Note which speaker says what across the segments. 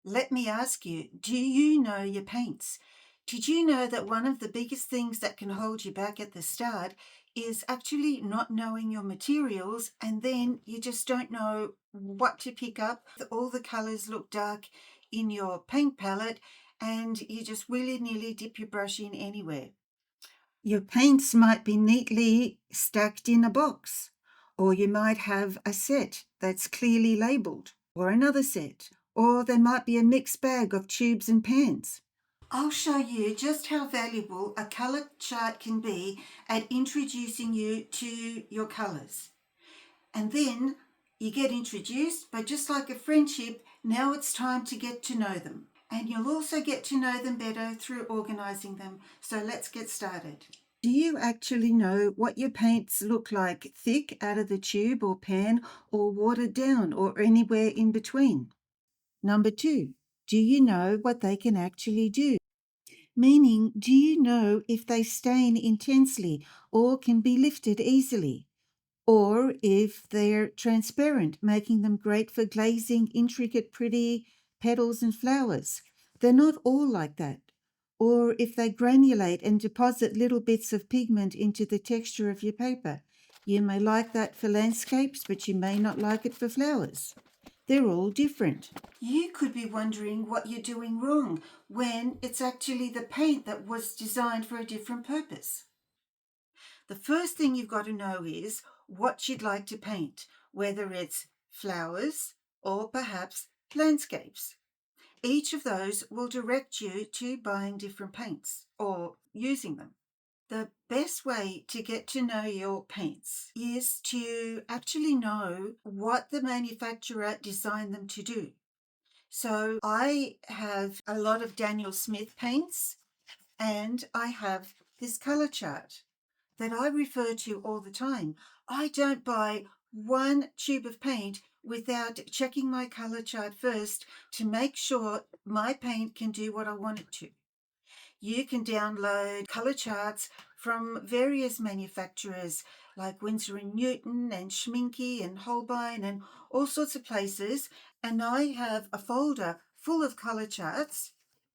Speaker 1: Let me ask you, do you know your paints? Did you know that one of the biggest things that can hold you back at the start is actually not knowing your materials, and then you just don't know what to pick up? All the colors look dark in your paint palette, and you just willy-nilly dip your brush in anywhere. Your paints might be neatly stacked in a box, or you might have a set that's clearly labeled, or another set, or there might be a mixed bag of tubes and pans. I'll show you just how valuable a color chart can be at introducing you to your colors. And then you get introduced, but just like a friendship, now it's time to get to know them. And you'll also get to know them better through organizing them. So let's get started. Do you actually know what your paints look like, thick out of the tube or pan, or watered down, or anywhere in between? Number 2, do you know what they can actually do? Meaning, do you know if they stain intensely or can be lifted easily? Or if they're transparent, making them great for glazing intricate, pretty petals and flowers. They're not all like that. Or if they granulate and deposit little bits of pigment into the texture of your paper. You may like that for landscapes, but you may not like it for flowers. They're all different. You could be wondering what you're doing wrong when it's actually the paint that was designed for a different purpose. The first thing you've got to know is what you'd like to paint, whether it's flowers or perhaps landscapes. Each of those will direct you to buying different paints or using them. The best way to get to know your paints is to actually know what the manufacturer designed them to do. So I have a lot of Daniel Smith paints, and I have this color chart that I refer to all the time. I don't buy one tube of paint without checking my color chart first to make sure my paint can do what I want it to. You can download color charts from various manufacturers like Winsor & Newton and Schminke and Holbein and all sorts of places. And I have a folder full of color charts,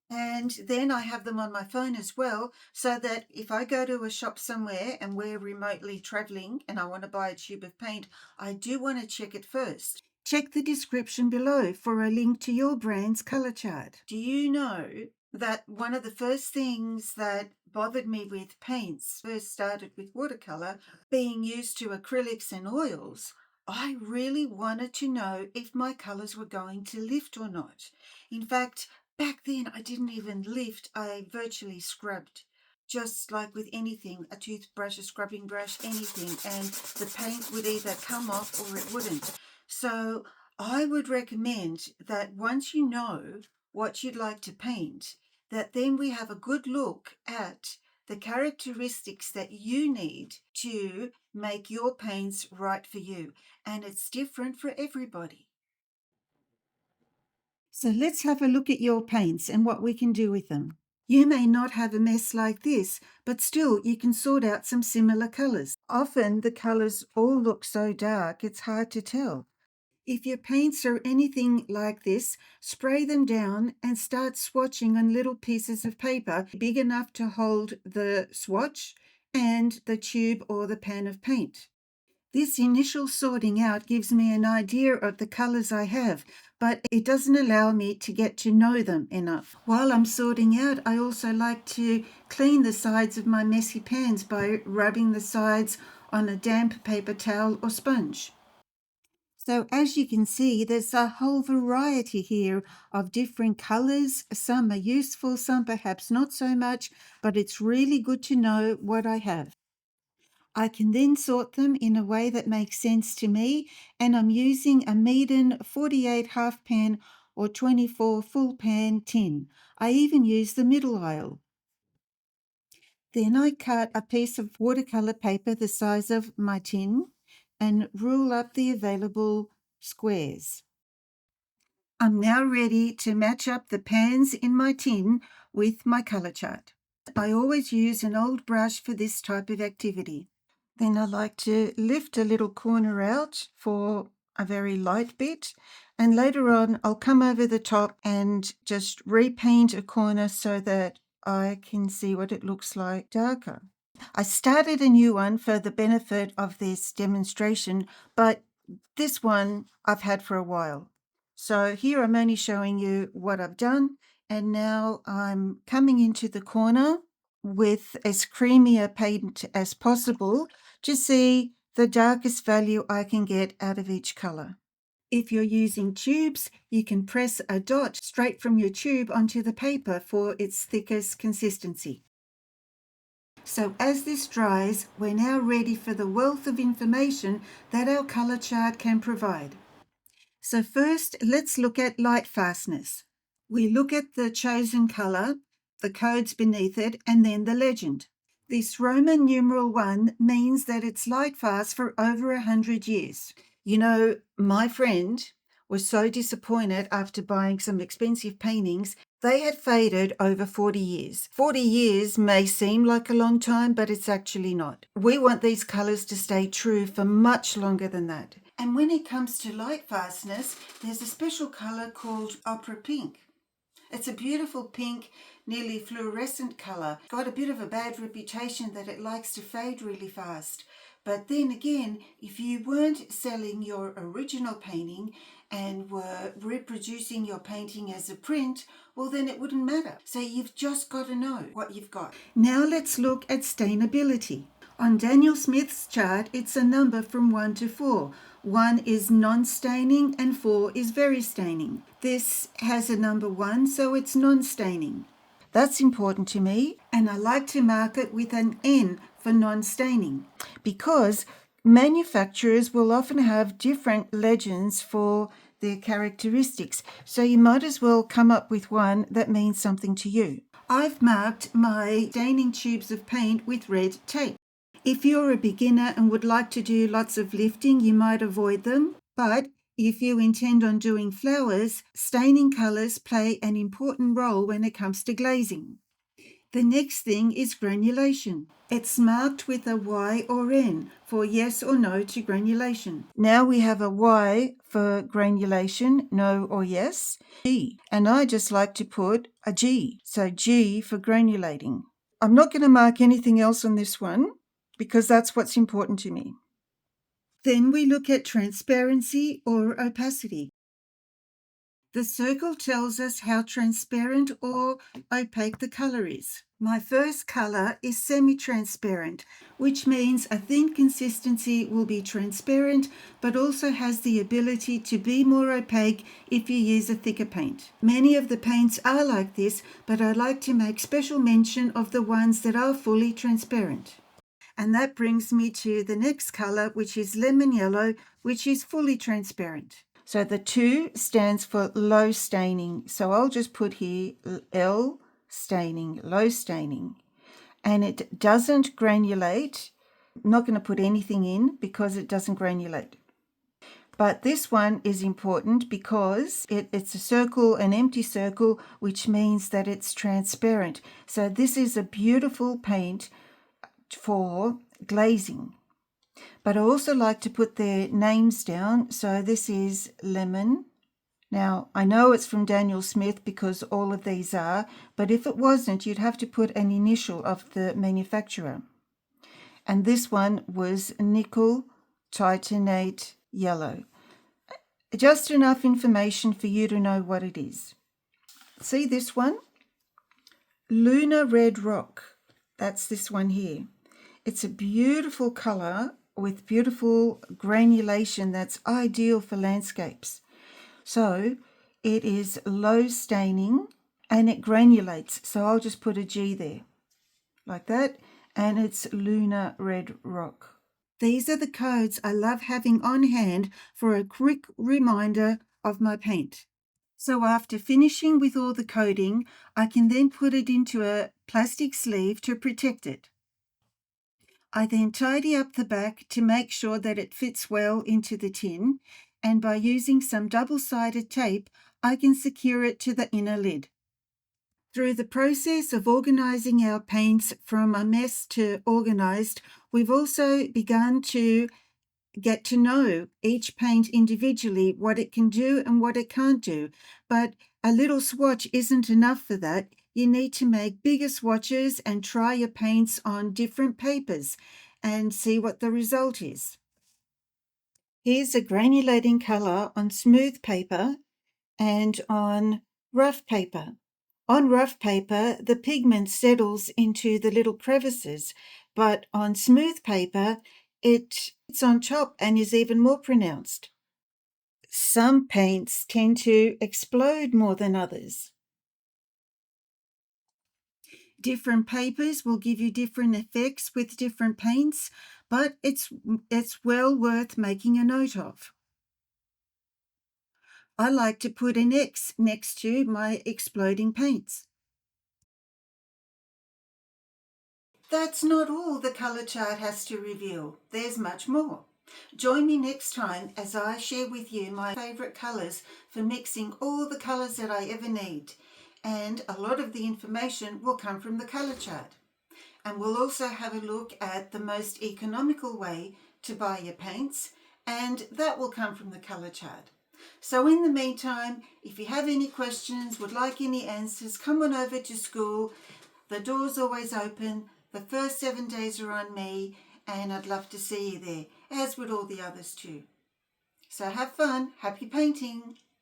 Speaker 1: and then I have them on my phone as well, so that if I go to a shop somewhere and we're remotely traveling and I want to buy a tube of paint, I do want to check it first. Check the description below for a link to your brand's color chart. Do you know that one of the first things that bothered me with paints first started with watercolor, being used to acrylics and oils? I really wanted to know if my colors were going to lift or not. In fact, back then, I didn't even lift, I virtually scrubbed. Just like with anything, a toothbrush, a scrubbing brush, anything, and the paint would either come off or it wouldn't. So I would recommend that once you know what you'd like to paint, that then we have a good look at the characteristics that you need to make your paints right for you. And it's different for everybody. So let's have a look at your paints and what we can do with them. You may not have a mess like this, but still you can sort out some similar colors. Often the colors all look so dark it's hard to tell. If your paints are anything like this, spray them down and start swatching on little pieces of paper big enough to hold the swatch and the tube or the pan of paint. This initial sorting out gives me an idea of the colors I have, but it doesn't allow me to get to know them enough. While I'm sorting out, I also like to clean the sides of my messy pans by rubbing the sides on a damp paper towel or sponge. So as you can see, there's a whole variety here of different colors. Some are useful, some perhaps not so much, but it's really good to know what I have. I can then sort them in a way that makes sense to me, and I'm using a Meeden 48 half pan or 24 full pan tin. I even use the middle aisle. Then I cut a piece of watercolor paper the size of my tin and rule up the available squares. I'm now ready to match up the pans in my tin with my color chart. I always use an old brush for this type of activity. Then I like to lift a little corner out for a very light bit And later on, I'll come over the top and just repaint a corner so that I can see what it looks like darker. I started a new one for the benefit of this demonstration, but this one I've had for a while. So here I'm only showing you what I've done, and now I'm coming into the corner with as creamy a paint as possible to see the darkest value I can get out of each color. If you're using tubes, you can press a dot straight from your tube onto the paper for its thickest consistency. So as this dries, we're now ready for the wealth of information that our color chart can provide. So first, let's look at lightfastness. We look at the chosen color, the codes beneath it, and then the legend. This Roman numeral 1 means that it's lightfast for over 100 years. You know, my friend was so disappointed after buying some expensive paintings. They had faded over 40 years. 40 years may seem like a long time, but it's actually not. We want these colors to stay true for much longer than that. And when it comes to lightfastness, there's a special color called opera pink. It's a beautiful pink, nearly fluorescent color. Got a bit of a bad reputation that it likes to fade really fast. But then again, if you weren't selling your original painting and were reproducing your painting as a print, well then it wouldn't matter. So you've just got to know what you've got. Now let's look at stainability. On Daniel Smith's chart, it's a number from 1 to 4. 1 is non-staining and 4 is very staining. This has a number 1, so it's non-staining. That's important to me, and I like to mark it with an N for non-staining because manufacturers will often have different legends for their characteristics, so you might as well come up with one that means something to you. I've marked my staining tubes of paint with red tape. If you're a beginner and would like to do lots of lifting, you might avoid them. But if you intend on doing flowers, staining colors play an important role when it comes to glazing. The next thing is granulation. It's marked with a Y or N for yes or no to granulation. Now we have a Y for granulation, no or yes, G. And I just like to put a G, so G for granulating. I'm not going to mark anything else on this one because that's what's important to me. Then we look at transparency or opacity. The circle tells us how transparent or opaque the color is. My first color is semi-transparent, which means a thin consistency will be transparent, but also has the ability to be more opaque if you use a thicker paint. Many of the paints are like this, but I like to make special mention of the ones that are fully transparent. And that brings me to the next color, which is lemon yellow, which is fully transparent. So the 2 stands for low staining. So I'll just put here L staining, low staining. And it doesn't granulate. I'm not going to put anything in because it doesn't granulate. But this one is important because it's a circle, an empty circle, which means that it's transparent. So this is a beautiful paint for glazing. But I also like to put their names down. So this is lemon. Now, I know it's from Daniel Smith because all of these are, but if it wasn't, you'd have to put an initial of the manufacturer. And this one was nickel titanate yellow. Just enough information for you to know what it is. See this one? Lunar red rock. That's this one here. It's a beautiful color with beautiful granulation that's ideal for landscapes. So it is low staining and it granulates. So I'll just put a G there like that. And it's lunar red rock. These are the codes I love having on hand for a quick reminder of my paint. So after finishing with all the coding, I can then put it into a plastic sleeve to protect it. I then tidy up the back to make sure that it fits well into the tin, and by using some double-sided tape, I can secure it to the inner lid. Through the process of organizing our paints from a mess to organized, we've also begun to get to know each paint individually, what it can do and what it can't do. But a little swatch isn't enough for that. You need to make bigger swatches and try your paints on different papers and see what the result is. Here's a granulating color on smooth paper and on rough paper. On rough paper, the pigment settles into the little crevices, but on smooth paper, it's on top and is even more pronounced. Some paints tend to explode more than others. Different papers will give you different effects with different paints, but it's well worth making a note of. I like to put an X next to my exploding paints. That's not all the colour chart has to reveal. There's much more. Join me next time as I share with you my favourite colours for mixing all the colours that I ever need. And a lot of the information will come from the colour chart. And we'll also have a look at the most economical way to buy your paints, and that will come from the colour chart. So in the meantime, if you have any questions, would like any answers, come on over to Skool. The door's always open. The first 7 days are on me, and I'd love to see you there, as would all the others too. So have fun. Happy painting.